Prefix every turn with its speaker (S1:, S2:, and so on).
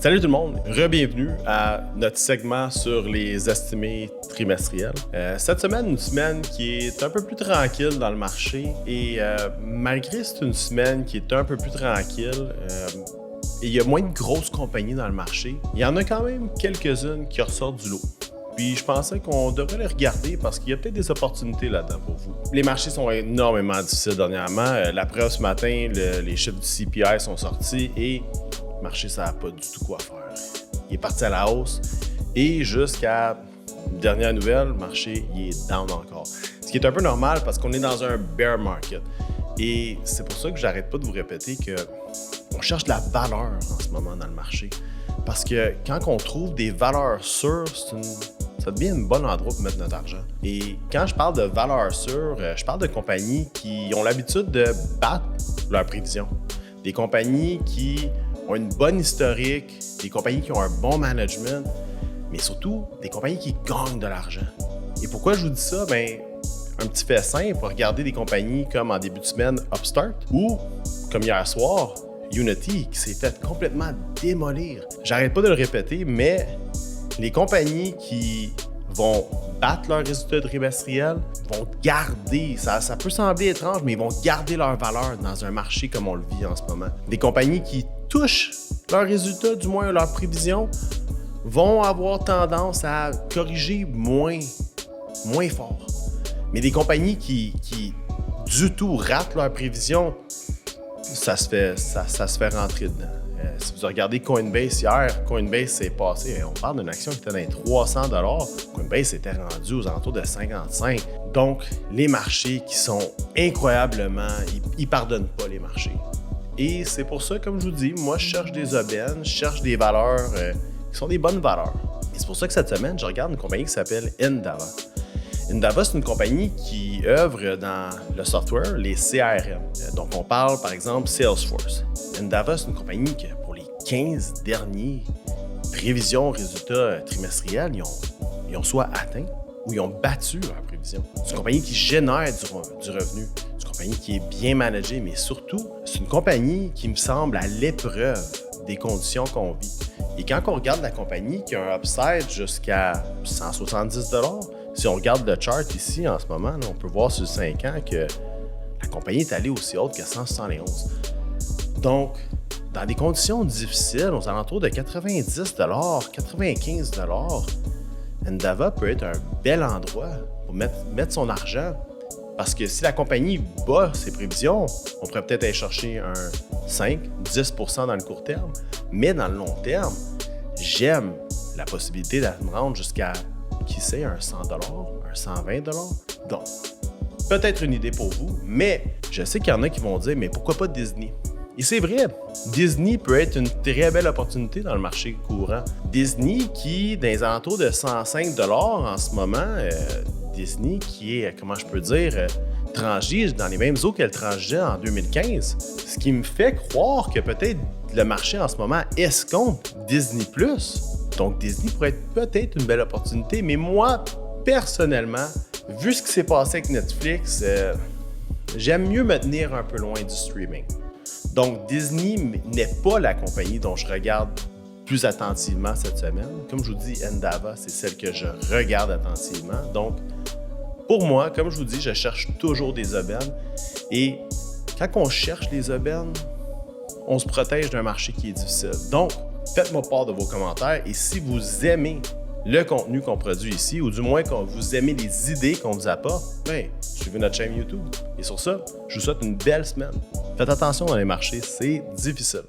S1: Salut tout le monde, re-bienvenue à notre segment sur les estimés trimestriels. Cette semaine, une semaine qui est un peu plus tranquille dans le marché et malgré c'est une semaine qui est un peu plus tranquille, et il y a moins de grosses compagnies dans le marché, il y en a quand même quelques-unes qui ressortent du lot. Puis je pensais qu'on devrait les regarder parce qu'il y a peut-être des opportunités là-dedans pour vous. Les marchés sont énormément difficiles dernièrement. La preuve ce matin, les chiffres du CPI sont sortis et le marché, ça n'a pas du tout quoi faire. Il est parti à la hausse et jusqu'à dernière nouvelle, le marché il est down encore. Ce qui est un peu normal parce qu'on est dans un bear market. Et c'est pour ça que j'arrête pas de vous répéter qu'on cherche de la valeur en ce moment dans le marché. Parce que quand on trouve des valeurs sûres, ça devient un bon endroit pour mettre notre argent. Et quand je parle de valeurs sûres, je parle de compagnies qui ont l'habitude de battre leurs prévisions. Des compagnies qui ont une bonne historique, des compagnies qui ont un bon management, mais surtout des compagnies qui gagnent de l'argent. Et pourquoi je vous dis ça? Un petit fait simple, regardez des compagnies comme en début de semaine Upstart ou, comme hier soir, Unity qui s'est fait complètement démolir. J'arrête pas de le répéter, mais les compagnies qui vont battre leurs résultats trimestriels vont garder, ça peut sembler étrange, mais ils vont garder leur valeur dans un marché comme on le vit en ce moment. Des compagnies qui touchent leurs résultats, du moins leurs prévisions, vont avoir tendance à corriger moins fort. Mais des compagnies qui du tout ratent leurs prévisions, ça se fait rentrer dedans. Si vous regardez Coinbase hier, Coinbase s'est passé, on parle d'une action qui était dans les 300 $, Coinbase était rendu aux alentours de 55. Donc, les marchés qui sont incroyablement, ils pardonnent pas les marchés. Et c'est pour ça, comme je vous dis, moi je cherche des aubaines, je cherche des valeurs qui sont des bonnes valeurs. Et c'est pour ça que cette semaine, je regarde une compagnie qui s'appelle Endava. Endava, c'est une compagnie qui œuvre dans le software, les CRM. Donc, on parle, par exemple, Salesforce. Endava, c'est une compagnie qui, pour les 15 derniers prévisions, résultats trimestriels, ils ont soit atteint ou ils ont battu leurs prévisions. C'est une compagnie qui génère du revenu. C'est une compagnie qui est bien managée, mais surtout, c'est une compagnie qui me semble à l'épreuve des conditions qu'on vit. Et quand on regarde la compagnie qui a un upside jusqu'à 170 $, si on regarde le chart ici en ce moment, là, on peut voir sur 5 ans que la compagnie est allée aussi haute que 171. Donc, dans des conditions difficiles, aux alentours de 90 $, 95 $, Endava peut être un bel endroit pour mettre son argent. Parce que si la compagnie bat ses prévisions, on pourrait peut-être aller chercher un 5-10% dans le court terme. Mais dans le long terme, j'aime la possibilité de me rendre jusqu'à, qui sait, un 100 $, un 120 $. Donc, peut-être une idée pour vous, mais je sais qu'il y en a qui vont dire, mais pourquoi pas Disney? Et c'est vrai, Disney peut être une très belle opportunité dans le marché courant. Disney qui, dans les alentours de 105 $ en ce moment, Disney qui est, comment je peux dire, transige dans les mêmes eaux qu'elle transigeait en 2015. Ce qui me fait croire que peut-être le marché en ce moment escompte Disney+. Donc Disney pourrait être peut-être une belle opportunité, mais moi, personnellement, vu ce qui s'est passé avec Netflix, j'aime mieux me tenir un peu loin du streaming. Donc Disney n'est pas la compagnie dont je regarde plus attentivement cette semaine. Comme je vous dis, Endava, c'est celle que je regarde attentivement. Donc, pour moi, comme je vous dis, je cherche toujours des aubaines. Et quand on cherche les aubaines, on se protège d'un marché qui est difficile. Donc, faites-moi part de vos commentaires. Et si vous aimez le contenu qu'on produit ici, ou du moins que vous aimez les idées qu'on vous apporte, suivez notre chaîne YouTube. Et sur ça, je vous souhaite une belle semaine. Faites attention dans les marchés, c'est difficile.